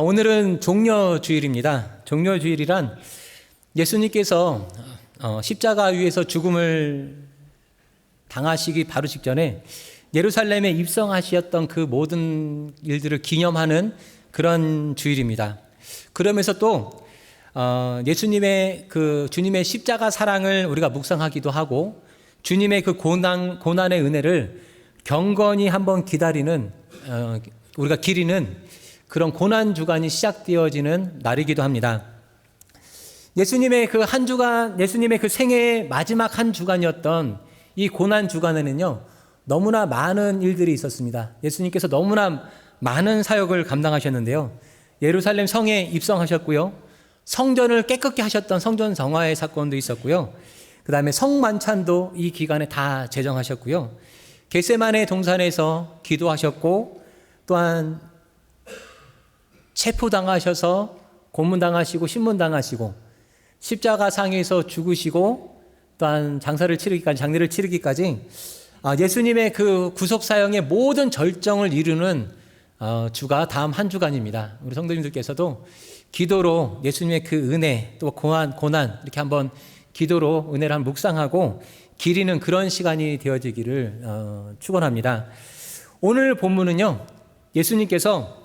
오늘은 종려주일입니다. 종려주일이란 예수님께서 십자가 위에서 죽음을 당하시기 바로 직전에 예루살렘에 입성하셨던 그 모든 일들을 기념하는 그런 주일입니다. 그러면서 또 예수님의 주님의 십자가 사랑을 우리가 묵상하기도 하고, 주님의 그 고난의 은혜를 경건히 한번 기다리는, 우리가 기리는 그런 고난 주간이 시작되어지는 날이기도 합니다. 예수님의 그 한 주간, 예수님의 그 생애의 마지막 한 주간이었던 이 고난 주간에는요, 너무나 많은 일들이 있었습니다. 예수님께서 너무나 많은 사역을 감당하셨는데요. 예루살렘 성에 입성하셨고요. 성전을 깨끗게 하셨던 성전 정화의 사건도 있었고요. 그 다음에 성만찬도 이 기간에 다 제정하셨고요. 겟세마네 동산에서 기도하셨고, 또한 체포당하셔서 고문당하시고 신문당하시고 십자가 상에서 죽으시고 또한 장례를 치르기까지 예수님의 그 구속사역의 모든 절정을 이루는 주가 다음 한 주간입니다. 우리 성도님들께서도 기도로 예수님의 그 은혜 또 고난 이렇게 한번 기도로 은혜를 한번 묵상하고 기리는 그런 시간이 되어지기를 축원합니다. 오늘 본문은요, 예수님께서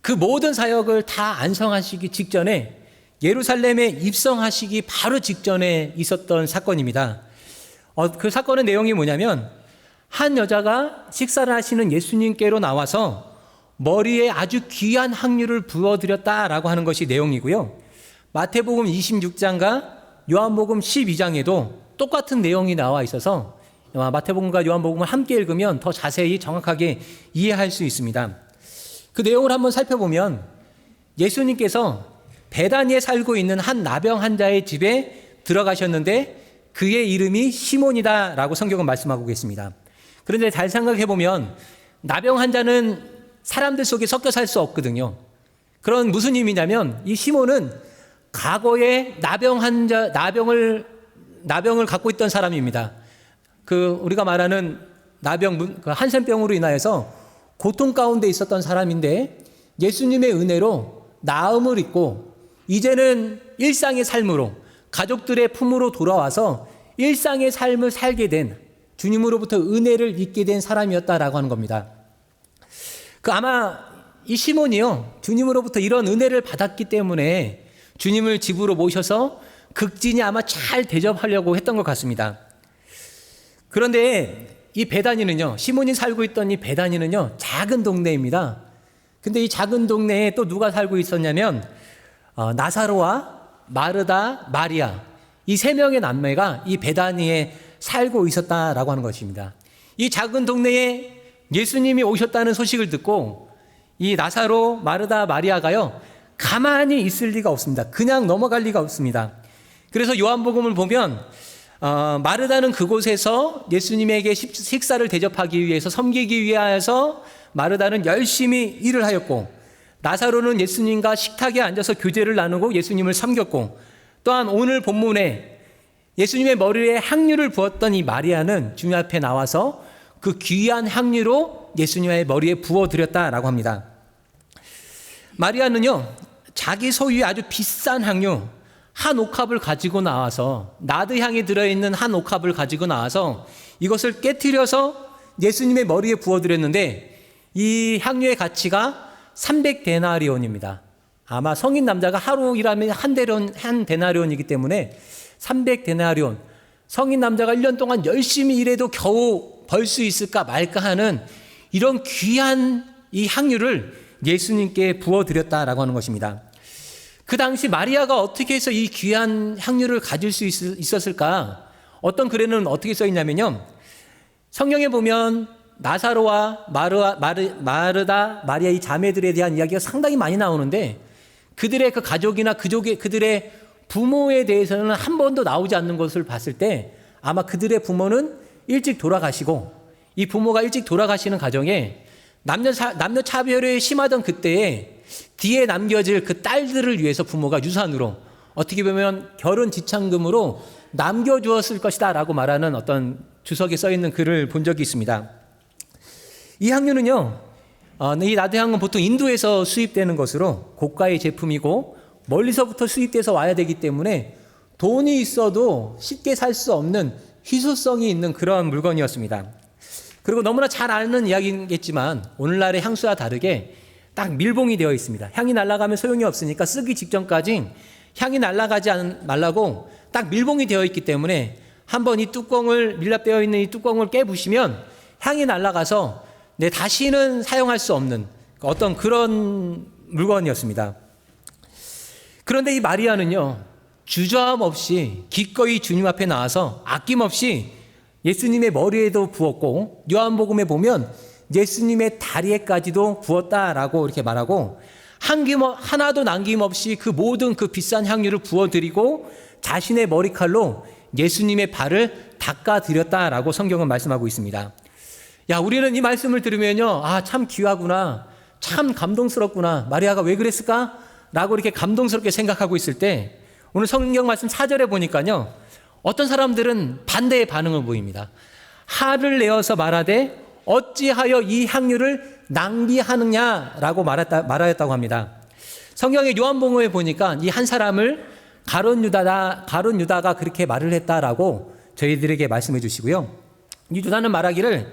그 모든 사역을 다 안성하시기 직전에 예루살렘에 입성하시기 바로 직전에 있었던 사건입니다. 그 사건의 내용이 뭐냐면, 한 여자가 식사를 하시는 예수님께로 나와서 머리에 아주 귀한 향유를 부어드렸다라고 하는 것이 내용이고요. 마태복음 26장과 요한복음 12장에도 똑같은 내용이 나와 있어서 마태복음과 요한복음을 함께 읽으면 더 자세히 정확하게 이해할 수 있습니다. 그 내용을 한번 살펴보면, 예수님께서 베다니에 살고 있는 한 나병 환자의 집에 들어가셨는데 그의 이름이 시몬이다 라고 성경은 말씀하고 계십니다. 그런데 잘 생각해보면 나병 환자는 사람들 속에 섞여 살 수 없거든요. 그런 무슨 의미냐면, 이 시몬은 과거에 나병을 갖고 있던 사람입니다. 우리가 말하는 한센병으로 인하여서 고통 가운데 있었던 사람인데, 예수님의 은혜로 나음을 입고 이제는 일상의 삶으로 가족들의 품으로 돌아와서 일상의 삶을 살게 된, 주님으로부터 은혜를 입게 된 사람이었다라고 하는 겁니다. 아마 이 시몬이요, 주님으로부터 이런 은혜를 받았기 때문에 주님을 집으로 모셔서 극진히 아마 잘 대접하려고 했던 것 같습니다. 그런데 이 베다니는요, 시몬이 살고 있던 이 베다니는요, 작은 동네입니다. 근데 이 작은 동네에 또 누가 살고 있었냐면 나사로와 마르다, 마리아, 이 세 명의 남매가 이 베다니에 살고 있었다라고 하는 것입니다. 이 작은 동네에 예수님이 오셨다는 소식을 듣고 이 나사로, 마르다, 마리아가요, 가만히 있을 리가 없습니다. 그냥 넘어갈 리가 없습니다. 그래서 요한복음을 보면 마르다는 그곳에서 예수님에게 식사를 대접하기 위해서, 섬기기 위하여서 마르다는 열심히 일을 하였고, 나사로는 예수님과 식탁에 앉아서 교제를 나누고 예수님을 섬겼고, 또한 오늘 본문에 예수님의 머리에 향유를 부었던 이 마리아는 주님 앞에 나와서 그 귀한 향유로 예수님의 머리에 부어드렸다라고 합니다. 마리아는요, 자기 소유의 아주 비싼 향유 한 옥합을 가지고 나와서, 나드향이 들어있는 한 옥합을 가지고 나와서 이것을 깨트려서 예수님의 머리에 부어드렸는데, 이 향유의 가치가 300데나리온입니다. 아마 성인 남자가 하루 일하면 한 데나리온이기 때문에 300데나리온, 성인 남자가 1년 동안 열심히 일해도 겨우 벌 수 있을까 말까 하는 이런 귀한 이 향유를 예수님께 부어드렸다라고 하는 것입니다. 그 당시 마리아가 어떻게 해서 이 귀한 향유를 가질 수 있었을까? 어떤 글에는 어떻게 써 있냐면요, 성경에 보면 나사로와 마르다, 마리아 이 자매들에 대한 이야기가 상당히 많이 나오는데, 그들의 그 가족이나 그들의 부모에 대해서는 한 번도 나오지 않는 것을 봤을 때, 아마 그들의 부모는 일찍 돌아가시고, 이 부모가 일찍 돌아가시는 가정에 남녀 차별이 심하던 그때에 뒤에 남겨질 그 딸들을 위해서 부모가 유산으로, 어떻게 보면 결혼 지참금으로 남겨주었을 것이다 라고 말하는 어떤 주석에 써 있는 글을 본 적이 있습니다. 이 향유는요, 이 나드향은 보통 인도에서 수입되는 것으로 고가의 제품이고 멀리서부터 수입돼서 와야 되기 때문에 돈이 있어도 쉽게 살 수 없는 희소성이 있는 그런 물건이었습니다. 그리고 너무나 잘 아는 이야기겠지만 오늘날의 향수와 다르게 딱 밀봉이 되어 있습니다. 향이 날아가면 소용이 없으니까 쓰기 직전까지 향이 날아가지 말라고 딱 밀봉이 되어 있기 때문에 한번 이 뚜껑을, 밀랍되어 있는 이 뚜껑을 깨부시면 향이 날아가서 다시는 사용할 수 없는 어떤 그런 물건이었습니다. 그런데 이 마리아는요, 주저함 없이 기꺼이 주님 앞에 나와서 아낌없이 예수님의 머리에도 부었고, 요한복음에 보면 예수님의 다리에까지도 부었다라고 이렇게 말하고, 하나도 남김없이 그 모든 그 비싼 향유를 부어드리고 자신의 머리칼로 예수님의 발을 닦아드렸다라고 성경은 말씀하고 있습니다. 야, 우리는 이 말씀을 들으면요, 참 귀하구나, 참 감동스럽구나, 마리아가 왜 그랬을까? 라고 이렇게 감동스럽게 생각하고 있을 때 오늘 성경 말씀 4절에 보니까요, 어떤 사람들은 반대의 반응을 보입니다. 화를 내어서 말하되 어찌하여 이 향유를 낭비하느냐라고 말하였다고 합니다. 성경의 요한복음에 보니까 이 한 사람을 가룟 유다가 그렇게 말을 했다라고 저희들에게 말씀해 주시고요. 이 유다는 말하기를,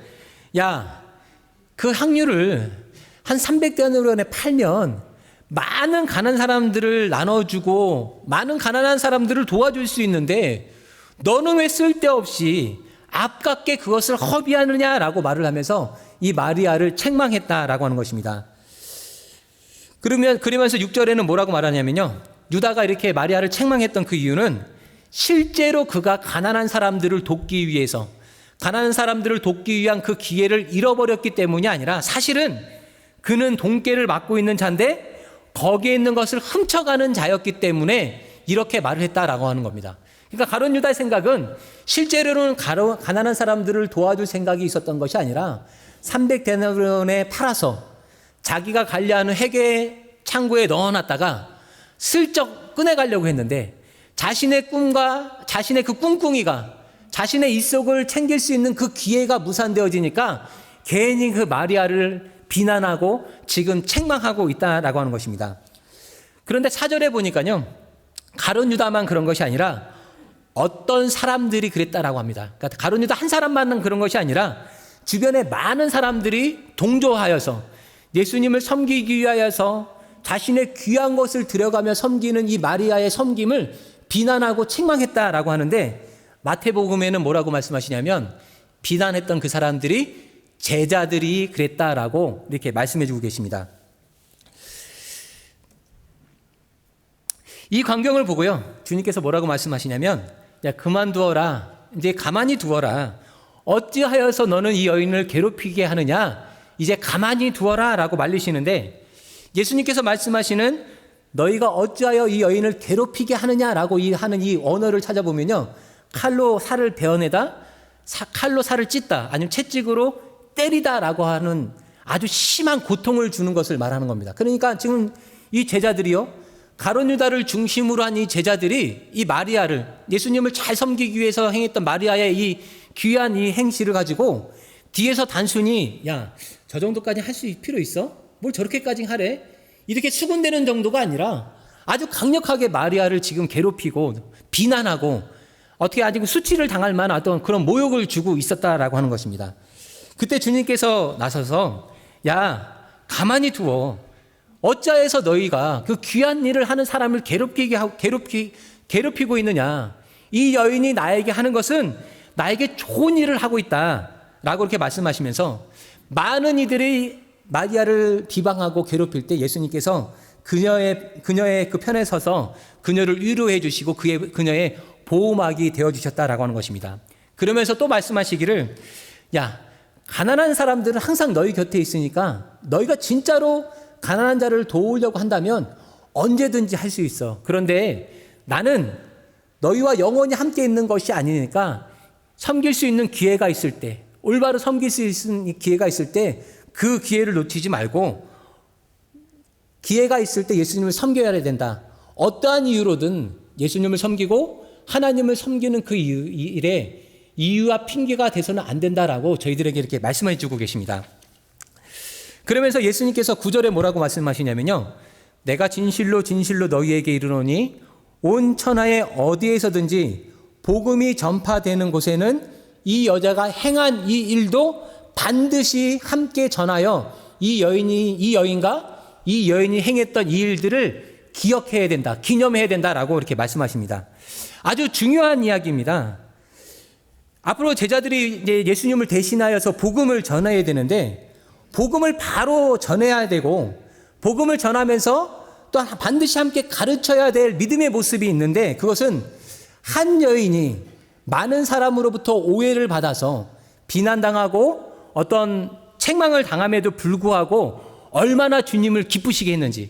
야, 그 향유를 한 300데나리온에 팔면 많은 가난한 사람들을 나눠주고 많은 가난한 사람들을 도와줄 수 있는데 너는 왜 쓸데없이 아깝게 그것을 허비하느냐라고 말을 하면서 이 마리아를 책망했다라고 하는 것입니다. 그러면서 6절에는 뭐라고 말하냐면요, 유다가 이렇게 마리아를 책망했던 그 이유는 실제로 그가 가난한 사람들을 돕기 위해서, 가난한 사람들을 돕기 위한 그 기회를 잃어버렸기 때문이 아니라 사실은 그는 돈깨를 맡고 있는 자인데 거기에 있는 것을 훔쳐가는 자였기 때문에 이렇게 말을 했다라고 하는 겁니다. 그러니까 가룟 유다의 생각은 실제로는 가난한 사람들을 도와줄 생각이 있었던 것이 아니라 300데나리온에 팔아서 자기가 관리하는 회계 창고에 넣어놨다가 슬쩍 꺼내가려고 했는데 자신의 꿈과 자신의 그 꿍꿍이가 자신의 입속을 챙길 수 있는 그 기회가 무산되어지니까 괜히 그 마리아를 비난하고 지금 책망하고 있다라고 하는 것입니다. 그런데 4절에 보니까요, 가룟 유다만 그런 것이 아니라 어떤 사람들이 그랬다라고 합니다. 그러니까 가룟 유다 한 사람만 그런 것이 아니라 주변에 많은 사람들이 동조하여서 예수님을 섬기기 위하여서 자신의 귀한 것을 들여가며 섬기는 이 마리아의 섬김을 비난하고 책망했다라고 하는데, 마태복음에는 뭐라고 말씀하시냐면 비난했던 그 사람들이 제자들이 그랬다라고 이렇게 말씀해 주고 계십니다. 이 광경을 보고요, 주님께서 뭐라고 말씀하시냐면, 야, 그만두어라, 이제 가만히 두어라, 어찌하여서 너는 이 여인을 괴롭히게 하느냐, 이제 가만히 두어라 라고 말리시는데, 예수님께서 말씀하시는 너희가 어찌하여 이 여인을 괴롭히게 하느냐라고 하는 이 언어를 찾아보면요, 칼로 살을 베어내다, 칼로 살을 찢다, 아니면 채찍으로 때리다라고 하는 아주 심한 고통을 주는 것을 말하는 겁니다. 그러니까 지금 이 제자들이요, 가룟 유다를 중심으로 한 이 제자들이 이 마리아를, 예수님을 잘 섬기기 위해서 행했던 마리아의 이 귀한 이 행실을 가지고 뒤에서 단순히, 야, 저 정도까지 할 수 필요 있어? 뭘 저렇게까지 하래? 이렇게 수군대는 정도가 아니라 아주 강력하게 마리아를 지금 괴롭히고 비난하고 어떻게 아직 수치를 당할 만한 어떤 그런 모욕을 주고 있었다라고 하는 것입니다. 그때 주님께서 나서서, 야, 가만히 두어. 어찌하여서 너희가 그 귀한 일을 하는 사람을 괴롭히고 있느냐. 이 여인이 나에게 하는 것은 나에게 좋은 일을 하고 있다라고 이렇게 말씀하시면서 많은 이들이 마리아를 비방하고 괴롭힐 때 예수님께서 그녀의 그 편에 서서 그녀를 위로해 주시고 그녀의 보호막이 되어주셨다라고 하는 것입니다. 그러면서 또 말씀하시기를, 야, 가난한 사람들은 항상 너희 곁에 있으니까 너희가 진짜로 가난한 자를 도우려고 한다면 언제든지 할 수 있어. 그런데 나는 너희와 영원히 함께 있는 것이 아니니까 섬길 수 있는 기회가 있을 때, 올바로 섬길 수 있는 기회가 있을 때 그 기회를 놓치지 말고 기회가 있을 때 예수님을 섬겨야 된다. 어떠한 이유로든 예수님을 섬기고 하나님을 섬기는 그 일에 이유와 핑계가 돼서는 안 된다라고 저희들에게 이렇게 말씀해 주고 계십니다. 그러면서 예수님께서 9절에 뭐라고 말씀하시냐면요. 내가 진실로 진실로 너희에게 이르노니 온 천하에 어디에서든지 복음이 전파되는 곳에는 이 여자가 행한 이 일도 반드시 함께 전하여 이 여인과 이 여인이 행했던 이 일들을 기억해야 된다, 기념해야 된다라고 이렇게 말씀하십니다. 아주 중요한 이야기입니다. 앞으로 제자들이 이제 예수님을 대신하여서 복음을 전해야 되는데 복음을 바로 전해야 되고 복음을 전하면서 또 반드시 함께 가르쳐야 될 믿음의 모습이 있는데 그것은 한 여인이 많은 사람으로부터 오해를 받아서 비난당하고 어떤 책망을 당함에도 불구하고 얼마나 주님을 기쁘시게 했는지,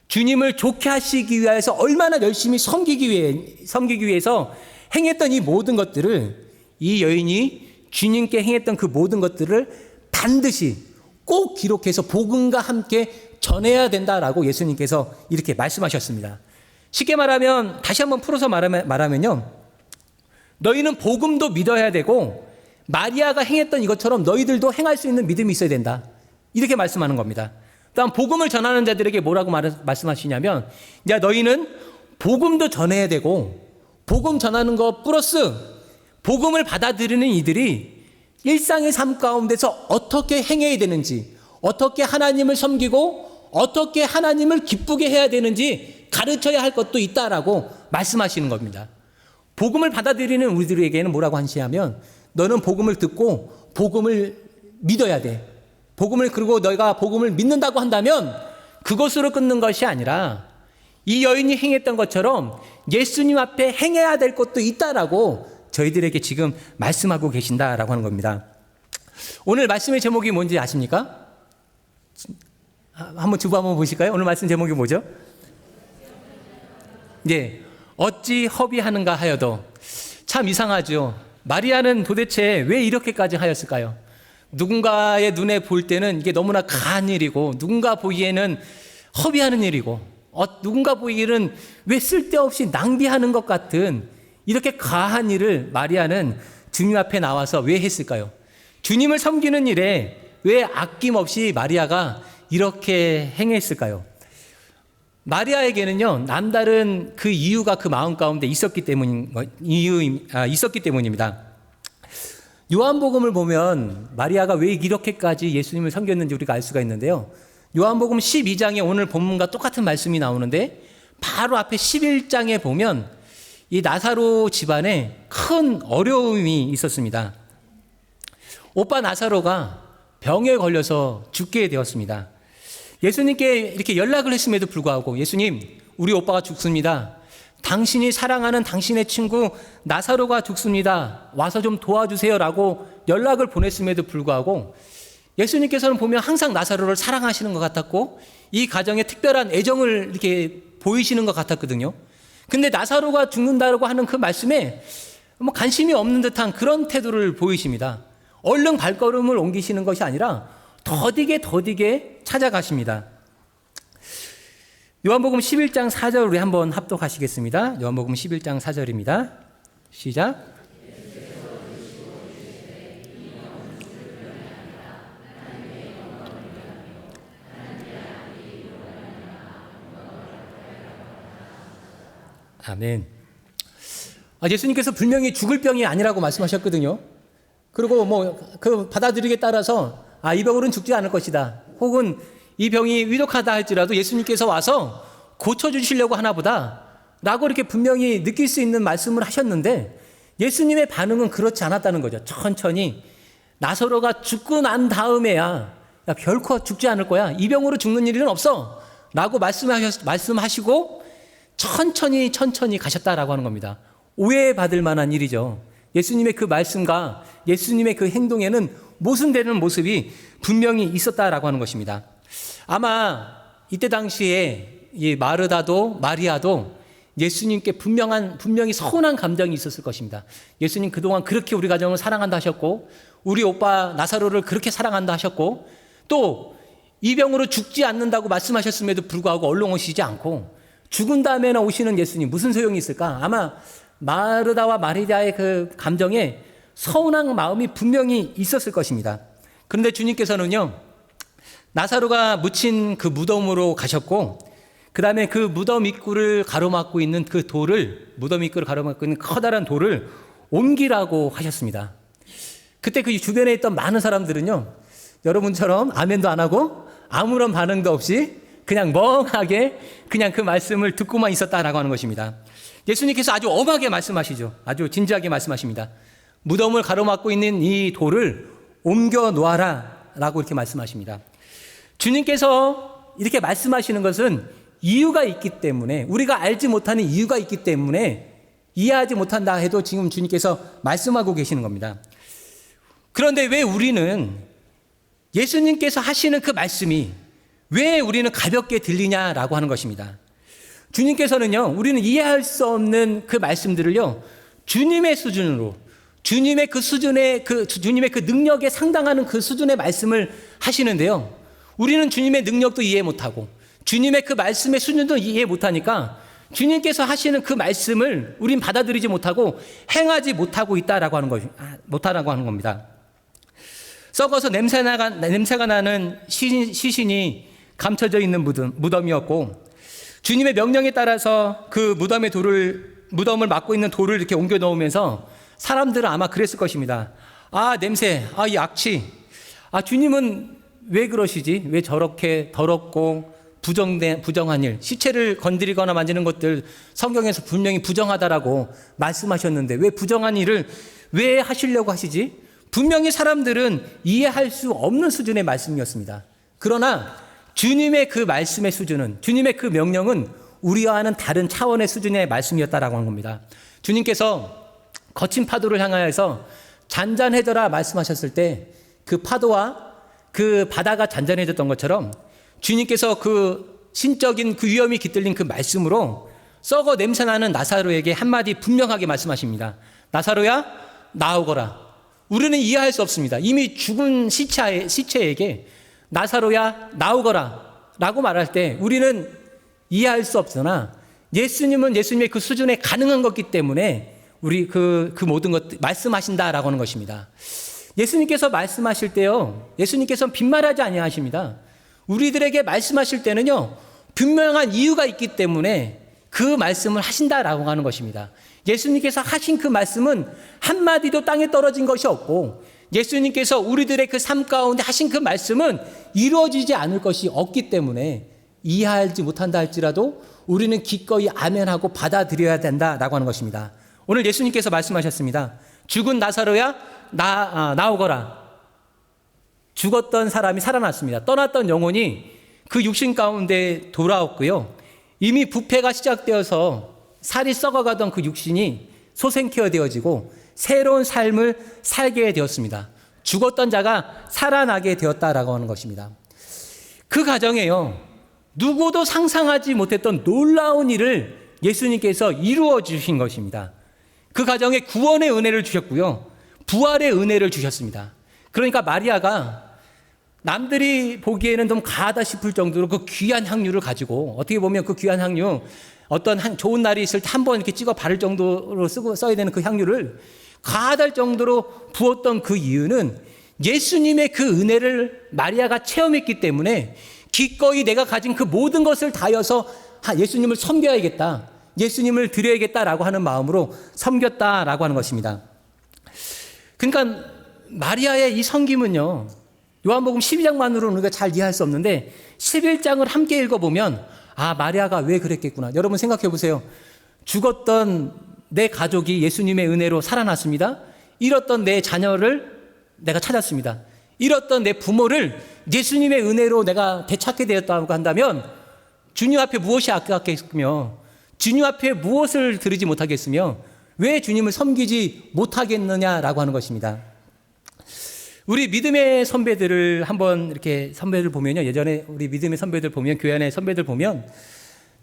주님을 좋게 하시기 위해서 얼마나 열심히 섬기기 위해서 행했던 이 모든 것들을, 이 여인이 주님께 행했던 그 모든 것들을 반드시 꼭 기록해서 복음과 함께 전해야 된다라고 예수님께서 이렇게 말씀하셨습니다. 쉽게 말하면, 다시 한번 풀어서 말하면요, 너희는 복음도 믿어야 되고 마리아가 행했던 이것처럼 너희들도 행할 수 있는 믿음이 있어야 된다, 이렇게 말씀하는 겁니다. 다음 복음을 전하는 자들에게 뭐라고 말씀하시냐면, 야, 너희는 복음도 전해야 되고 복음 전하는 것 플러스 복음을 받아들이는 이들이 일상의 삶 가운데서 어떻게 행해야 되는지, 어떻게 하나님을 섬기고 어떻게 하나님을 기쁘게 해야 되는지 가르쳐야 할 것도 있다라고 말씀하시는 겁니다. 복음을 받아들이는 우리들에게는 뭐라고 하시냐면, 너는 복음을 듣고 복음을 믿어야 돼. 그리고 너희가 복음을 믿는다고 한다면 그것으로 끊는 것이 아니라 이 여인이 행했던 것처럼 예수님 앞에 행해야 될 것도 있다라고 저희들에게 지금 말씀하고 계신다라고 하는 겁니다. 오늘 말씀의 제목이 뭔지 아십니까? 한번 주부 한번 보실까요? 오늘 말씀 제목이 뭐죠? 네, 어찌 허비하는가 하여도. 참 이상하죠. 마리아는 도대체 왜 이렇게까지 하였을까요? 누군가의 눈에 볼 때는 이게 너무나 가한 일이고, 누군가 보기에는 허비하는 일이고, 누군가 보기에는 왜 쓸데없이 낭비하는 것 같은 이렇게 가한 일을 마리아는 주님 앞에 나와서 왜 했을까요? 주님을 섬기는 일에 왜 아낌없이 마리아가 이렇게 행했을까요? 마리아에게는요, 남다른 그 이유가 그 마음 가운데 있었기 때문입니다. 요한복음을 보면 마리아가 왜 이렇게까지 예수님을 섬겼는지 우리가 알 수가 있는데요. 요한복음 12장에 오늘 본문과 똑같은 말씀이 나오는데 바로 앞에 11장에 보면 이 나사로 집안에 큰 어려움이 있었습니다. 오빠 나사로가 병에 걸려서 죽게 되었습니다. 예수님께 이렇게 연락을 했음에도 불구하고, 예수님, 우리 오빠가 죽습니다. 당신이 사랑하는 당신의 친구 나사로가 죽습니다. 와서 좀 도와주세요라고 연락을 보냈음에도 불구하고 예수님께서는 보면 항상 나사로를 사랑하시는 것 같았고 이 가정에 특별한 애정을 이렇게 보이시는 것 같았거든요. 근데 나사로가 죽는다고 하는 그 말씀에 관심이 없는 듯한 그런 태도를 보이십니다. 얼른 발걸음을 옮기시는 것이 아니라 더디게 찾아가십니다. 요한복음 11장 4절 우리 한번 합독하시겠습니다. 요한복음 11장 4절입니다. 시작. 아멘. 예수님께서 분명히 죽을 병이 아니라고 말씀하셨거든요. 그리고 그 받아들이기에 따라서 이 병으로는 죽지 않을 것이다, 혹은 이 병이 위독하다 할지라도 예수님께서 와서 고쳐주시려고 하나보다 라고 이렇게 분명히 느낄 수 있는 말씀을 하셨는데 예수님의 반응은 그렇지 않았다는 거죠. 천천히 나사로가 죽고 난 다음에야 결코 죽지 않을 거야, 이 병으로 죽는 일은 없어 라고 말씀하시고 천천히 가셨다라고 하는 겁니다. 오해받을 만한 일이죠. 예수님의 그 말씀과 예수님의 그 행동에는 모순되는 모습이 분명히 있었다라고 하는 것입니다. 아마 이때 당시에 이 마르다도 마리아도 예수님께 분명히 서운한 감정이 있었을 것입니다. 예수님 그동안 그렇게 우리 가정을 사랑한다 하셨고, 우리 오빠 나사로를 그렇게 사랑한다 하셨고, 또 이 병으로 죽지 않는다고 말씀하셨음에도 불구하고 얼른 오시지 않고 죽은 다음에나 오시는 예수님 무슨 소용이 있을까? 아마 마르다와 마리아의 그 감정에 서운한 마음이 분명히 있었을 것입니다. 그런데 주님께서는요, 나사로가 묻힌 그 무덤으로 가셨고, 그 다음에 그 무덤 입구를 가로막고 있는 그 돌을, 무덤 입구를 가로막고 있는 커다란 돌을 옮기라고 하셨습니다. 그때 그 주변에 있던 많은 사람들은요, 여러분처럼 아멘도 안 하고 아무런 반응도 없이 그냥 멍하게 그냥 그 말씀을 듣고만 있었다라고 하는 것입니다. 예수님께서 아주 엄하게 말씀하시죠. 아주 진지하게 말씀하십니다. 무덤을 가로막고 있는 이 돌을 옮겨 놓아라 라고 이렇게 말씀하십니다. 주님께서 이렇게 말씀하시는 것은 이유가 있기 때문에, 우리가 알지 못하는 이유가 있기 때문에 이해하지 못한다 해도 지금 주님께서 말씀하고 계시는 겁니다. 그런데 왜 우리는 예수님께서 하시는 그 말씀이 왜 우리는 가볍게 들리냐라고 하는 것입니다. 주님께서는요, 우리는 이해할 수 없는 그 말씀들을요, 주님의 수준으로, 주님의 그 수준의 주님의 그 능력에 상당하는 그 수준의 말씀을 하시는데요, 우리는 주님의 능력도 이해 못하고 주님의 그 말씀의 수준도 이해 못하니까 주님께서 하시는 그 말씀을 우린 받아들이지 못하고 행하지 못하고 있다라고 하는 못하라고 하는 겁니다. 썩어서 냄새가 나는 시신이 감춰져 있는 무덤이었고, 주님의 명령에 따라서 그 무덤을 막고 있는 돌을 이렇게 옮겨 놓으면서 사람들은 아마 그랬을 것입니다. 아, 냄새, 아, 이 악취. 아, 주님은 왜 그러시지? 왜 저렇게 더럽고 부정한 일, 시체를 건드리거나 만지는 것들 성경에서 분명히 부정하다라고 말씀하셨는데 왜 부정한 일을 왜 하시려고 하시지? 분명히 사람들은 이해할 수 없는 수준의 말씀이었습니다. 그러나 주님의 그 말씀의 수준은, 주님의 그 명령은 우리와는 다른 차원의 수준의 말씀이었다라고 하는 겁니다. 주님께서 거친 파도를 향하여서 잔잔해져라 말씀하셨을 때 그 파도와 그 바다가 잔잔해졌던 것처럼 주님께서 그 신적인 그 위험이 깃들린 그 말씀으로 썩어 냄새나는 나사로에게 한마디 분명하게 말씀하십니다. 나사로야, 나오거라. 우리는 이해할 수 없습니다. 이미 죽은 시체에게 나사로야, 나오거라 라고 말할 때 우리는 이해할 수 없으나 예수님은 예수님의 그 수준에 가능한 것이기 때문에 우리 그 모든 것 말씀하신다라고 하는 것입니다. 예수님께서 말씀하실 때요, 예수님께서는 빈말하지 아니하십니다. 우리들에게 말씀하실 때는요, 분명한 이유가 있기 때문에 그 말씀을 하신다라고 하는 것입니다. 예수님께서 하신 그 말씀은 한마디도 땅에 떨어진 것이 없고, 예수님께서 우리들의 그 삶 가운데 하신 그 말씀은 이루어지지 않을 것이 없기 때문에 이해하지 못한다 할지라도 우리는 기꺼이 아멘하고 받아들여야 된다라고 하는 것입니다. 오늘 예수님께서 말씀하셨습니다. 죽은 나사로야, 나오거라. 죽었던 사람이 살아났습니다. 떠났던 영혼이 그 육신 가운데 돌아왔고요, 이미 부패가 시작되어서 살이 썩어가던 그 육신이 소생케어 되어지고 새로운 삶을 살게 되었습니다. 죽었던 자가 살아나게 되었다라고 하는 것입니다. 그 가정에요, 누구도 상상하지 못했던 놀라운 일을 예수님께서 이루어 주신 것입니다. 그 가정에 구원의 은혜를 주셨고요, 부활의 은혜를 주셨습니다. 그러니까 마리아가 남들이 보기에는 좀 가하다 싶을 정도로 그 귀한 향유를 가지고, 어떻게 보면 그 귀한 향유, 어떤 좋은 날이 있을 때 한 번 이렇게 찍어 바를 정도로 써야 되는 그 향유를 가하다 정도로 부었던 그 이유는 예수님의 그 은혜를 마리아가 체험했기 때문에 기꺼이 내가 가진 그 모든 것을 다해서 예수님을 섬겨야겠다, 예수님을 드려야겠다라고 하는 마음으로 섬겼다라고 하는 것입니다. 그러니까 마리아의 이 섬김은요, 요한복음 12장만으로는 우리가 잘 이해할 수 없는데 11장을 함께 읽어보면 아, 마리아가 왜 그랬겠구나. 여러분 생각해 보세요. 죽었던 내 가족이 예수님의 은혜로 살아났습니다. 잃었던 내 자녀를 내가 찾았습니다. 잃었던 내 부모를 예수님의 은혜로 내가 되찾게 되었다고 한다면 주님 앞에 무엇이 아깝겠으며, 주님 앞에 무엇을 드리지 못하겠으며, 왜 주님을 섬기지 못하겠느냐라고 하는 것입니다. 우리 믿음의 선배들을 한번 이렇게 선배들 보면요, 예전에 우리 믿음의 선배들 보면, 교회 안의 선배들 보면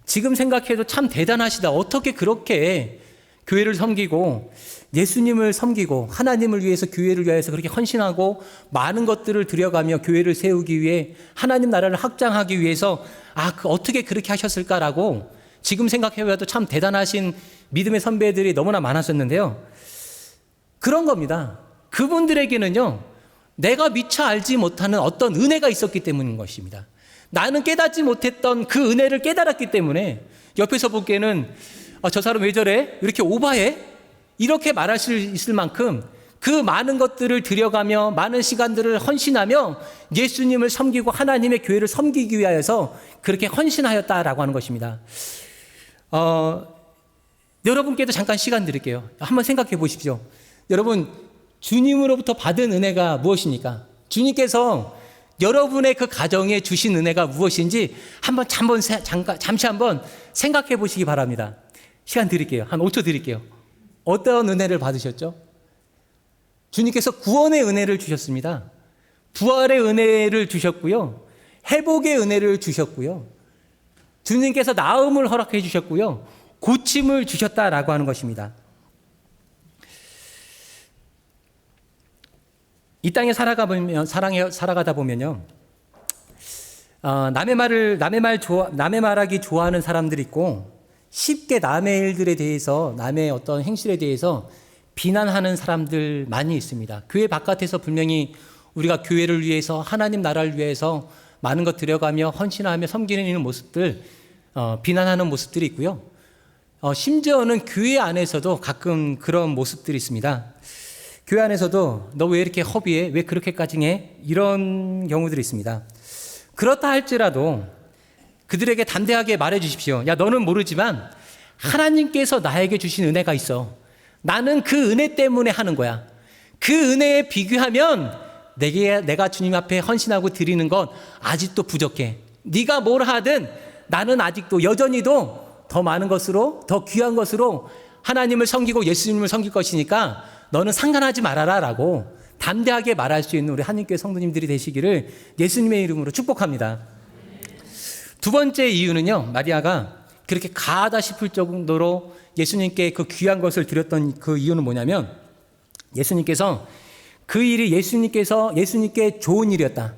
지금 생각해도 참 대단하시다. 어떻게 그렇게 교회를 섬기고 예수님을 섬기고 하나님을 위해서, 교회를 위해서 그렇게 헌신하고 많은 것들을 들여가며 교회를 세우기 위해, 하나님 나라를 확장하기 위해서 어떻게 그렇게 하셨을까라고 지금 생각해봐도 참 대단하신 믿음의 선배들이 너무나 많았었는데요. 그런 겁니다. 그분들에게는요, 내가 미처 알지 못하는 어떤 은혜가 있었기 때문인 것입니다. 나는 깨닫지 못했던 그 은혜를 깨달았기 때문에 옆에서 보기에는 저 사람 왜 저래? 이렇게 오바해? 이렇게 말할 수 있을 만큼 그 많은 것들을 들여가며 많은 시간들을 헌신하며 예수님을 섬기고 하나님의 교회를 섬기기 위하여서 그렇게 헌신하였다라고 하는 것입니다. 여러분께도 잠깐 시간 드릴게요. 한번 생각해 보십시오. 여러분, 주님으로부터 받은 은혜가 무엇입니까? 주님께서 여러분의 그 가정에 주신 은혜가 무엇인지 잠시 한번 생각해 보시기 바랍니다. 시간 드릴게요. 한 5초 드릴게요. 어떤 은혜를 받으셨죠? 주님께서 구원의 은혜를 주셨습니다. 부활의 은혜를 주셨고요. 회복의 은혜를 주셨고요. 주님께서 나음을 허락해 주셨고요. 고침을 주셨다라고 하는 것입니다. 이 땅에 살아가다 보면요, 남의 말하기 좋아하는 사람들이 있고, 쉽게 남의 일들에 대해서, 남의 어떤 행실에 대해서 비난하는 사람들 많이 있습니다. 교회 바깥에서 분명히 우리가 교회를 위해서, 하나님 나라를 위해서 많은 것 들여가며 헌신하며 섬기는 이런 모습들, 비난하는 모습들이 있고요. 심지어는 교회 안에서도 가끔 그런 모습들이 있습니다. 교회 안에서도 너 왜 이렇게 허비해? 왜 그렇게까지 해? 이런 경우들이 있습니다. 그렇다 할지라도 그들에게 담대하게 말해 주십시오. 야, 너는 모르지만 하나님께서 나에게 주신 은혜가 있어. 나는 그 은혜 때문에 하는 거야. 그 은혜에 비교하면 내가 주님 앞에 헌신하고 드리는 건 아직도 부족해. 네가 뭘 하든 나는 아직도 여전히도 더 많은 것으로, 더 귀한 것으로 하나님을 섬기고 예수님을 섬길 것이니까 너는 상관하지 말아라 라고 담대하게 말할 수 있는 우리 한인교회 성도님들이 되시기를 예수님의 이름으로 축복합니다. 두 번째 이유는요, 마리아가 그렇게 가하다 싶을 정도로 예수님께 그 귀한 것을 드렸던 그 이유는 뭐냐면, 예수님께서 그 일이 예수님께 좋은 일이었다.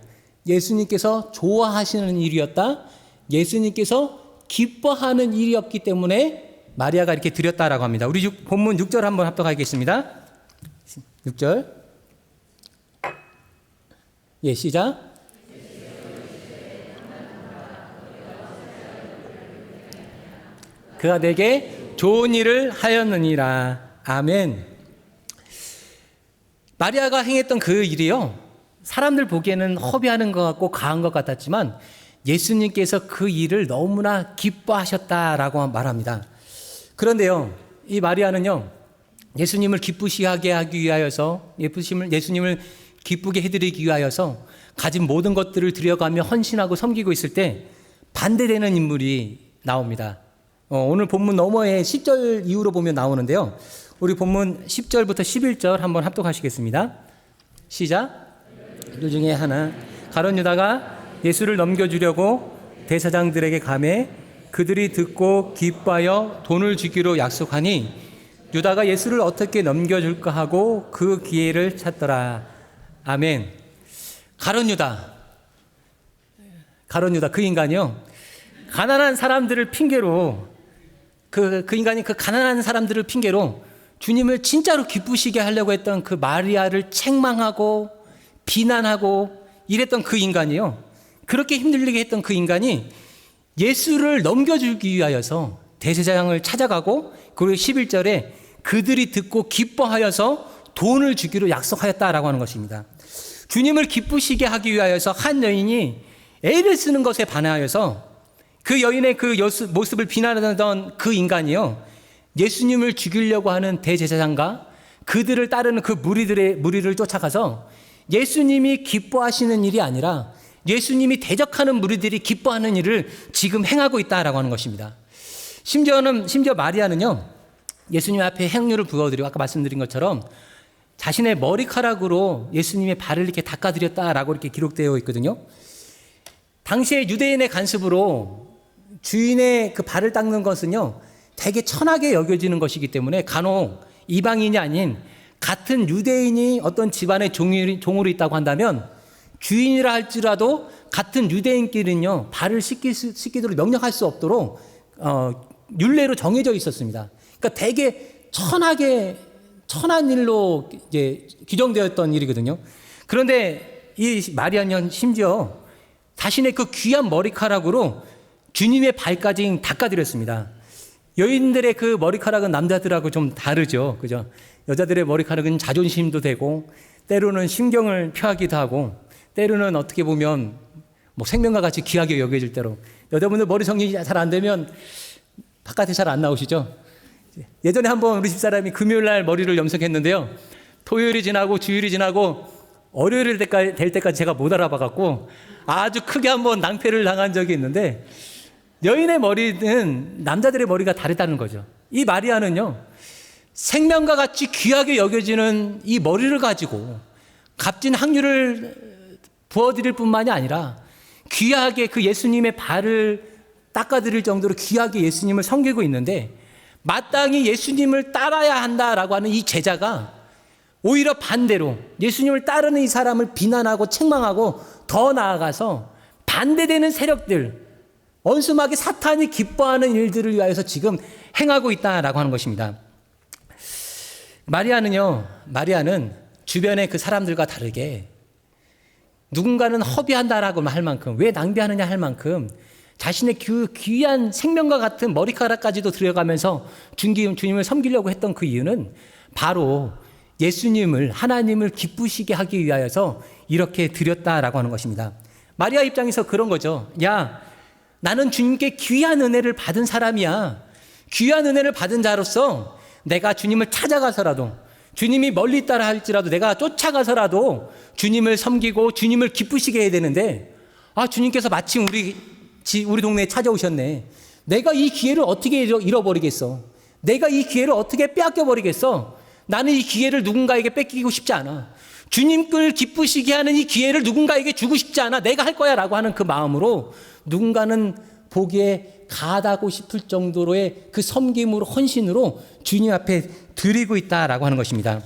예수님께서 좋아하시는 일이었다. 예수님께서 기뻐하는 일이었기 때문에 마리아가 이렇게 드렸다라고 합니다. 우리 본문 6절 한번 합독하겠습니다. 6절. 예, 시작. 그가 내게 좋은 일을 하였느니라. 아멘. 마리아가 행했던 그 일이요, 사람들 보기에는 허비하는 것 같고 가한 것 같았지만 예수님께서 그 일을 너무나 기뻐하셨다라고 말합니다. 그런데요, 이 마리아는요, 예수님을 기쁘시하게 하기 위하여서, 예수님을 기쁘게 해드리기 위하여서 가진 모든 것들을 들여가며 헌신하고 섬기고 있을 때 반대되는 인물이 나옵니다. 오늘 본문 너머에 10절 이후로 보면 나오는데요, 우리 본문 10절부터 11절 한번 합독하시겠습니다. 시작. 그 중에 하나, 가룟 유다가 예수를 넘겨주려고 대사장들에게 가매 그들이 듣고 기뻐하여 돈을 주기로 약속하니 유다가 예수를 어떻게 넘겨줄까 하고 그 기회를 찾더라. 아멘. 가룟 유다 그 인간이요, 가난한 사람들을 핑계로 그 인간이 그 가난한 사람들을 핑계로 주님을 진짜로 기쁘시게 하려고 했던 그 마리아를 책망하고 비난하고 이랬던 그 인간이요, 그렇게 힘들게 했던 그 인간이 예수를 넘겨주기 위하여서 대제사장을 찾아가고, 그리고 11절에 그들이 듣고 기뻐하여서 돈을 주기로 약속하였다라고 하는 것입니다. 주님을 기쁘시게 하기 위하여서 한 여인이 애를 쓰는 것에 반하여서 그 여인의 그 모습을 비난하던 그 인간이요, 예수님을 죽이려고 하는 대제사장과 그들을 따르는 그 무리를 쫓아가서 예수님이 기뻐하시는 일이 아니라 예수님이 대적하는 무리들이 기뻐하는 일을 지금 행하고 있다라고 하는 것입니다. 심지어 마리아는요, 예수님 앞에 향유를 부어드리고 아까 말씀드린 것처럼 자신의 머리카락으로 예수님의 발을 이렇게 닦아드렸다라고 이렇게 기록되어 있거든요. 당시에 유대인의 관습으로 주인의 그 발을 닦는 것은요, 되게 천하게 여겨지는 것이기 때문에 간혹 이방인이 아닌 같은 유대인이 어떤 집안의 종으로 있다고 한다면 주인이라 할지라도 같은 유대인끼리는요, 발을 씻기도록 명령할 수 없도록 율례로 정해져 있었습니다. 그러니까 되게 천한 일로 이제 규정되었던 일이거든요. 그런데 이 마리아는 심지어 자신의 그 귀한 머리카락으로 주님의 발까지 닦아드렸습니다. 여인들의 그 머리카락은 남자들하고 좀 다르죠. 그죠? 여자들의 머리카락은 자존심도 되고, 때로는 신경을 표하기도 하고, 때로는 어떻게 보면 뭐 생명과 같이 귀하게 여겨질 때로. 여자분들 머리 정리 잘 안 되면 바깥에 잘 안 나오시죠? 예전에 한번 우리 집사람이 금요일 날 머리를 염색했는데요. 토요일이 지나고 주일이 지나고 월요일 될 때까지 제가 못 알아봐갖고 아주 크게 한번 낭패를 당한 적이 있는데, 여인의 머리는 남자들의 머리가 다르다는 거죠. 이 마리아는요, 생명과 같이 귀하게 여겨지는 이 머리를 가지고 값진 향유를 부어드릴 뿐만이 아니라 귀하게 그 예수님의 발을 닦아드릴 정도로 귀하게 예수님을 섬기고 있는데, 마땅히 예수님을 따라야 한다라고 하는 이 제자가 오히려 반대로 예수님을 따르는 이 사람을 비난하고 책망하고, 더 나아가서 반대되는 세력들, 원수마귀 사탄이 기뻐하는 일들을 위하여서 지금 행하고 있다라고 하는 것입니다. 마리아는 주변의 그 사람들과 다르게 누군가는 허비한다라고 할 만큼, 왜 낭비하느냐 할 만큼 자신의 귀한 생명과 같은 머리카락까지도 들여가면서 주님을 섬기려고 했던 그 이유는 바로 예수님을, 하나님을 기쁘시게 하기 위하여서 이렇게 드렸다라고 하는 것입니다. 마리아 입장에서 그런 거죠. 야, 나는 주님께 귀한 은혜를 받은 사람이야. 귀한 은혜를 받은 자로서 내가 주님을 찾아가서라도, 주님이 멀리 있다라 할지라도 내가 쫓아가서라도 주님을 섬기고 주님을 기쁘시게 해야 되는데, 주님께서 마침 우리 동네에 찾아오셨네. 내가 이 기회를 어떻게 잃어버리겠어? 내가 이 기회를 어떻게 빼앗겨버리겠어? 나는 이 기회를 누군가에게 뺏기고 싶지 않아. 주님을 기쁘시게 하는 이 기회를 누군가에게 주고 싶지 않아. 내가 할 거야 라고 하는 그 마음으로 누군가는 보기에 가다고 싶을 정도로의 그 섬김으로, 헌신으로 주님 앞에 드리고 있다라고 하는 것입니다.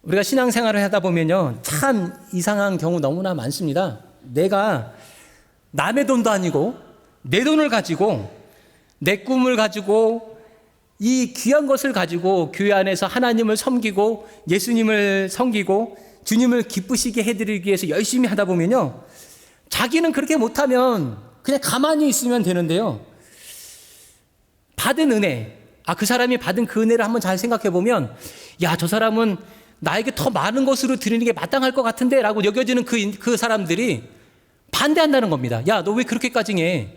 우리가 신앙생활을 하다 보면요, 참 이상한 경우 너무나 많습니다. 내가 남의 돈도 아니고 내 돈을 가지고, 내 꿈을 가지고, 이 귀한 것을 가지고 교회 안에서 하나님을 섬기고 예수님을 섬기고 주님을 기쁘시게 해드리기 위해서 열심히 하다 보면요, 자기는 그렇게 못하면 그냥 가만히 있으면 되는데요, 받은 은혜, 그 사람이 받은 그 은혜를 한번 잘 생각해 보면, 야, 저 사람은 나에게 더 많은 것으로 드리는 게 마땅할 것 같은데 라고 여겨지는 그 사람들이 반대한다는 겁니다. 야, 너 왜 그렇게까지 해?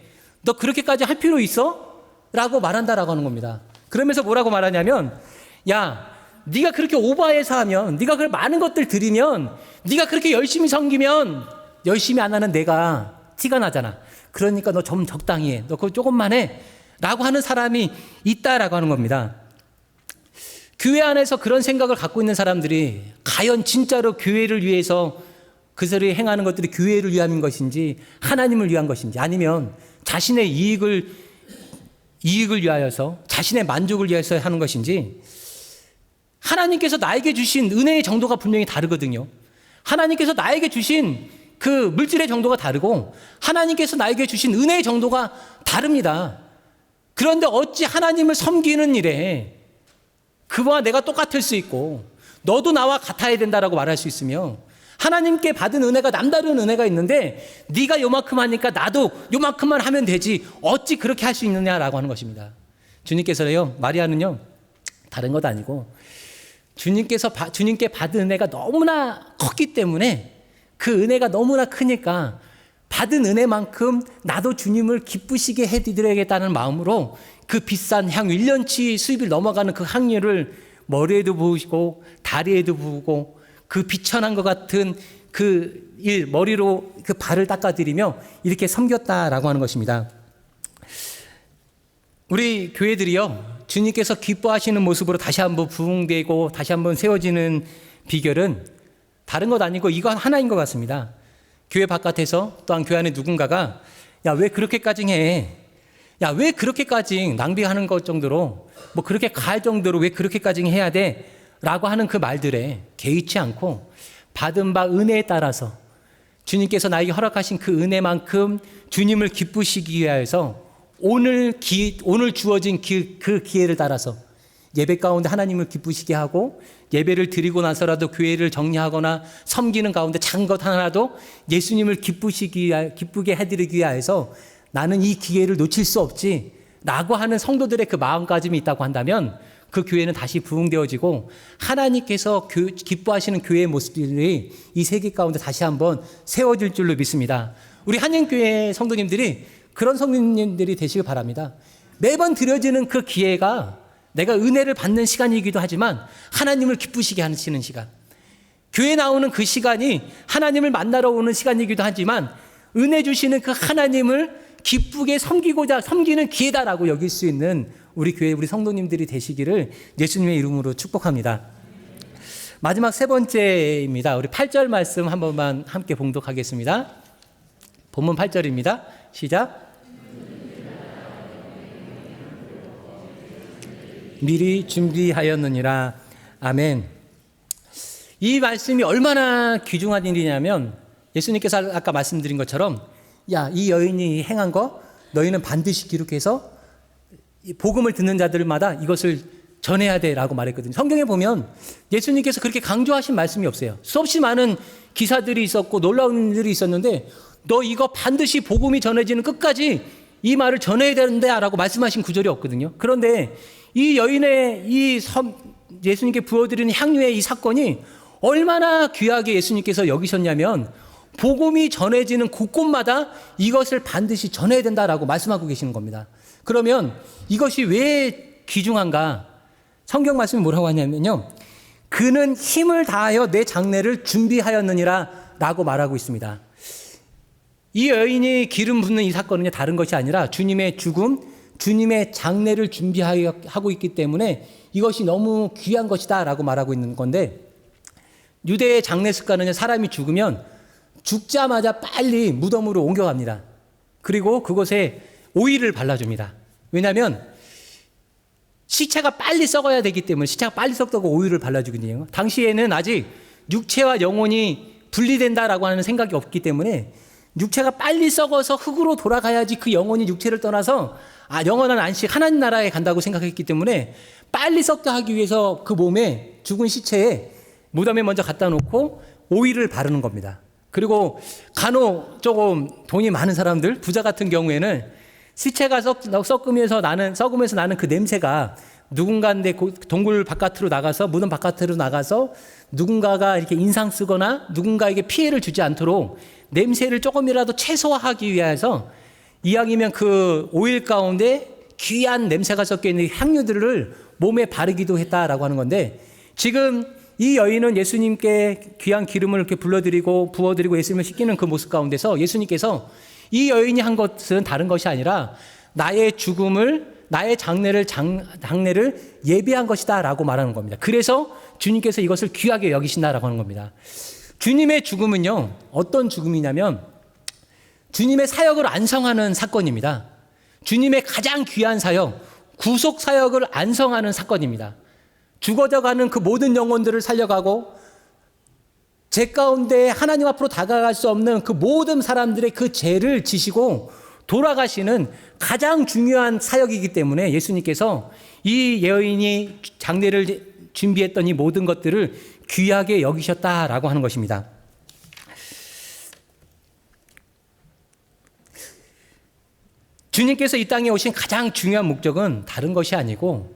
너 그렇게까지 할 필요 있어? 라고 말한다라고 하는 겁니다. 그러면서 뭐라고 말하냐면, 야, 네가 그렇게 오버해서 하면, 네가 그 많은 것들 드리면, 네가 그렇게 열심히 섬기면 열심히 안 하는 내가 티가 나잖아. 그러니까 너 좀 적당히 해. 너 그거 조금만 해. 라고 하는 사람이 있다라고 하는 겁니다. 교회 안에서 그런 생각을 갖고 있는 사람들이 과연 진짜로 교회를 위해서 그들이 행하는 것들이 교회를 위한 것인지 하나님을 위한 것인지, 아니면 자신의 이익을 위하여서, 자신의 만족을 위해서 하는 것인지, 하나님께서 나에게 주신 은혜의 정도가 분명히 다르거든요. 하나님께서 나에게 주신 그 물질의 정도가 다르고 하나님께서 나에게 주신 은혜의 정도가 다릅니다. 그런데 어찌 하나님을 섬기는 일에 그와 내가 똑같을 수 있고, 너도 나와 같아야 된다라고 말할 수 있으며, 하나님께 받은 은혜가 남다른 은혜가 있는데 네가 요만큼 하니까 나도 요만큼만 하면 되지, 어찌 그렇게 할 수 있느냐라고 하는 것입니다. 주님께서요, 마리아는요, 다른 것 아니고 주님께 받은 은혜가 너무나 컸기 때문에, 그 은혜가 너무나 크니까 받은 은혜만큼 나도 주님을 기쁘시게 해드려야겠다는 마음으로 그 비싼 향유, 1년치 수입을 넘어가는 그 향유를 머리에도 부으시고 다리에도 부으고, 그 비천한 것 같은 머리로 그 발을 닦아드리며 이렇게 섬겼다라고 하는 것입니다. 우리 교회들이요, 주님께서 기뻐하시는 모습으로 다시 한번 부흥되고 다시 한번 세워지는 비결은 다른 것 아니고 이거 하나인 것 같습니다. 교회 바깥에서 또한 교회 안에 누군가가, 야, 왜 그렇게까지 해? 야, 왜 그렇게까지 낭비하는 것 정도로, 뭐 그렇게 가할 정도로 왜 그렇게까지 해야 돼? 라고 하는 그 말들에 개의치 않고 받은 바 은혜에 따라서 주님께서 나에게 허락하신 그 은혜만큼 주님을 기쁘시기 위하여서 오늘 주어진 그 기회를 따라서 예배 가운데 하나님을 기쁘시게 하고 예배를 드리고 나서라도 교회를 정리하거나 섬기는 가운데 작은 것 하나라도 예수님을 기쁘게 해드리기 위해서 나는 이 기회를 놓칠 수 없지 라고 하는 성도들의 그 마음가짐이 있다고 한다면 그 교회는 다시 부흥되어지고 하나님께서 기뻐하시는 교회의 모습들이 이 세계 가운데 다시 한번 세워질 줄로 믿습니다. 우리 한인교회 성도님들이 그런 성도님들이 되시길 바랍니다. 매번 드려지는 그 기회가 내가 은혜를 받는 시간이기도 하지만 하나님을 기쁘시게 하시는 시간, 교회 나오는 그 시간이 하나님을 만나러 오는 시간이기도 하지만 은혜 주시는 그 하나님을 기쁘게 섬기는 기회다라고 여길 수 있는 우리 교회 우리 성도님들이 되시기를 예수님의 이름으로 축복합니다. 마지막 세 번째입니다. 우리 8절 말씀 한 번만 함께 봉독하겠습니다. 본문 8절입니다. 시작. 미리 준비하였느니라. 아멘. 이 말씀이 얼마나 귀중한 일이냐면 예수님께서 아까 말씀드린 것처럼 야, 이 여인이 행한 거 너희는 반드시 기록해서 복음을 듣는 자들마다 이것을 전해야 돼라고 말했거든요. 성경에 보면 예수님께서 그렇게 강조하신 말씀이 없어요. 수없이 많은 기사들이 있었고 놀라운 일들이 있었는데 너 이거 반드시 복음이 전해지는 끝까지 이 말을 전해야 되는데라고 말씀하신 구절이 없거든요. 그런데 이 여인의 예수님께 부어드리는 향유의 이 사건이 얼마나 귀하게 예수님께서 여기셨냐면 복음이 전해지는 곳곳마다 이것을 반드시 전해야 된다라고 말씀하고 계시는 겁니다. 그러면 이것이 왜 귀중한가? 성경 말씀이 뭐라고 하냐면요. 그는 힘을 다하여 내 장례를 준비하였느니라 라고 말하고 있습니다. 이 여인이 기름 붓는 이 사건은 다른 것이 아니라 주님의 죽음, 주님의 장례를 준비하고 있기 때문에 이것이 너무 귀한 것이다 라고 말하고 있는 건데 유대의 장례 습관은 사람이 죽으면 죽자마자 빨리 무덤으로 옮겨갑니다. 그리고 그곳에 오일을 발라줍니다. 왜냐하면 시체가 빨리 썩어야 되기 때문에 시체가 빨리 썩다고 오일을 발라주거든요. 당시에는 아직 육체와 영혼이 분리된다라고 하는 생각이 없기 때문에 육체가 빨리 썩어서 흙으로 돌아가야지 그 영혼이 육체를 떠나서 영원한 안식 하나님 나라에 간다고 생각했기 때문에 빨리 썩게 하기 위해서 그 몸에 죽은 시체에 무덤에 먼저 갖다 놓고 오일을 바르는 겁니다. 그리고 간혹 조금 돈이 많은 사람들, 부자 같은 경우에는 시체가 썩으면서 나는 그 냄새가 누군가인데 동굴 바깥으로 나가서 무덤 바깥으로 나가서 누군가가 이렇게 인상 쓰거나 누군가에게 피해를 주지 않도록 냄새를 조금이라도 최소화하기 위해서 이왕이면 그 오일 가운데 귀한 냄새가 섞여 있는 향유들을 몸에 바르기도 했다라고 하는 건데 지금 이 여인은 예수님께 귀한 기름을 이렇게 부어드리고 예수님을 씻기는 그 모습 가운데서 예수님께서 이 여인이 한 것은 다른 것이 아니라 나의 죽음을, 나의 장례를 예비한 것이다 라고 말하는 겁니다. 그래서 주님께서 이것을 귀하게 여기신다라고 하는 겁니다. 주님의 죽음은요, 어떤 죽음이냐면 주님의 사역을 안성하는 사건입니다. 주님의 가장 귀한 사역, 구속 사역을 안성하는 사건입니다. 죽어져가는 그 모든 영혼들을 살려가고 죄 가운데 하나님 앞으로 다가갈 수 없는 그 모든 사람들의 그 죄를 지시고 돌아가시는 가장 중요한 사역이기 때문에 예수님께서 이 여인이 장례를 준비했던 이 모든 것들을 귀하게 여기셨다라고 하는 것입니다. 주님께서 이 땅에 오신 가장 중요한 목적은 다른 것이 아니고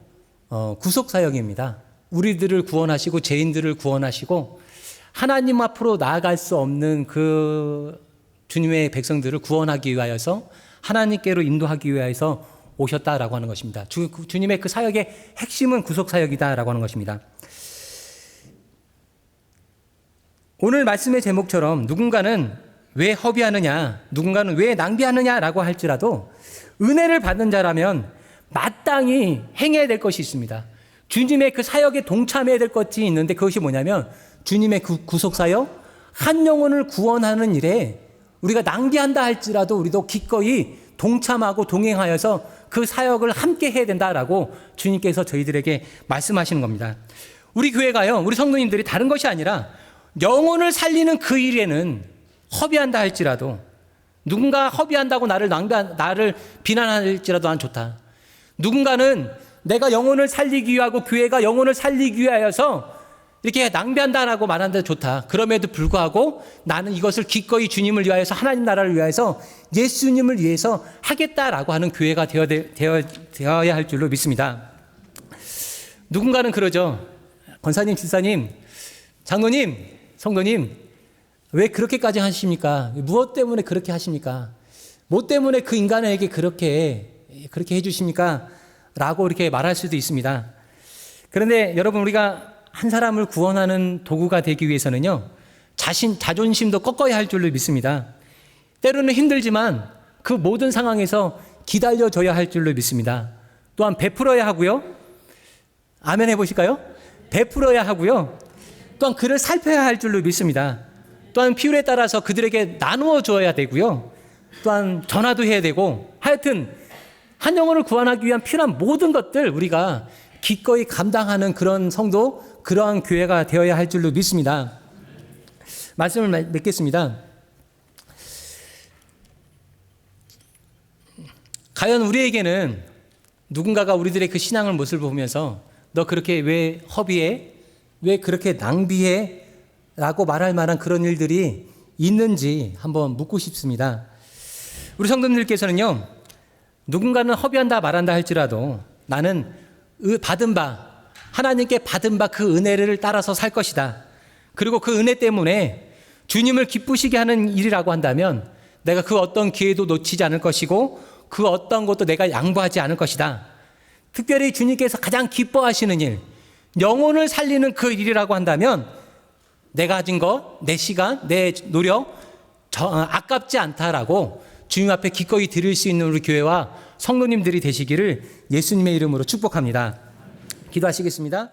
구속사역입니다. 우리들을 구원하시고 죄인들을 구원하시고 하나님 앞으로 나아갈 수 없는 그 주님의 백성들을 구원하기 위하여서 하나님께로 인도하기 위하여서 오셨다라고 하는 것입니다. 주님의 그 사역의 핵심은 구속사역이다라고 하는 것입니다. 오늘 말씀의 제목처럼 누군가는 왜 허비하느냐, 누군가는 왜 낭비하느냐라고 할지라도 은혜를 받는 자라면 마땅히 행해야 될 것이 있습니다. 주님의 그 사역에 동참해야 될 것이 있는데 그것이 뭐냐면 주님의 그 구속사역, 한 영혼을 구원하는 일에 우리가 낭비한다 할지라도 우리도 기꺼이 동참하고 동행하여서 그 사역을 함께 해야 된다라고 주님께서 저희들에게 말씀하시는 겁니다. 우리 교회가요, 우리 성도님들이 다른 것이 아니라 영혼을 살리는 그 일에는 허비한다 할지라도 누군가 허비한다고 나를 비난할지라도 난 좋다. 누군가는 내가 영혼을 살리기 위하고 교회가 영혼을 살리기 위하여서 이렇게 낭비한다라고 말하는데 좋다. 그럼에도 불구하고 나는 이것을 기꺼이 주님을 위하여서 하나님 나라를 위하여서 예수님을 위해서 하겠다라고 하는 교회가 되어야 할 줄로 믿습니다. 누군가는 그러죠. 권사님, 집사님, 장로님, 성도님, 왜 그렇게까지 하십니까? 무엇 때문에 그렇게 하십니까? 뭐 때문에 그 인간에게 그렇게 해주십니까? 라고 이렇게 말할 수도 있습니다. 그런데 여러분, 우리가 한 사람을 구원하는 도구가 되기 위해서는요, 자존심도 꺾어야 할 줄로 믿습니다. 때로는 힘들지만 그 모든 상황에서 기다려줘야 할 줄로 믿습니다. 또한 베풀어야 하고요. 아멘 해보실까요? 베풀어야 하고요. 또한 그를 살펴야 할 줄로 믿습니다. 또한 필요에 따라서 그들에게 나누어 줘야 되고요. 또한 전화도 해야 되고, 하여튼 한 영혼을 구원하기 위한 필요한 모든 것들 우리가 기꺼이 감당하는 그런 성도, 그러한 교회가 되어야 할 줄로 믿습니다. 말씀을 맺겠습니다. 과연 우리에게는 누군가가 우리들의 그 신앙을 모습을 보면서 너 그렇게 왜 허비해? 왜 그렇게 낭비해? 라고 말할 만한 그런 일들이 있는지 한번 묻고 싶습니다. 우리 성도님들께서는요, 누군가는 허비한다 말한다 할지라도 나는 받은 바, 하나님께 받은 바 그 은혜를 따라서 살 것이다. 그리고 그 은혜 때문에 주님을 기쁘시게 하는 일이라고 한다면 내가 그 어떤 기회도 놓치지 않을 것이고 그 어떤 것도 내가 양보하지 않을 것이다. 특별히 주님께서 가장 기뻐하시는 일, 영혼을 살리는 그 일이라고 한다면 내가 가진 것, 내 시간, 내 노력 아깝지 않다라고 주님 앞에 기꺼이 드릴 수 있는 우리 교회와 성도님들이 되시기를 예수님의 이름으로 축복합니다. 기도하시겠습니다.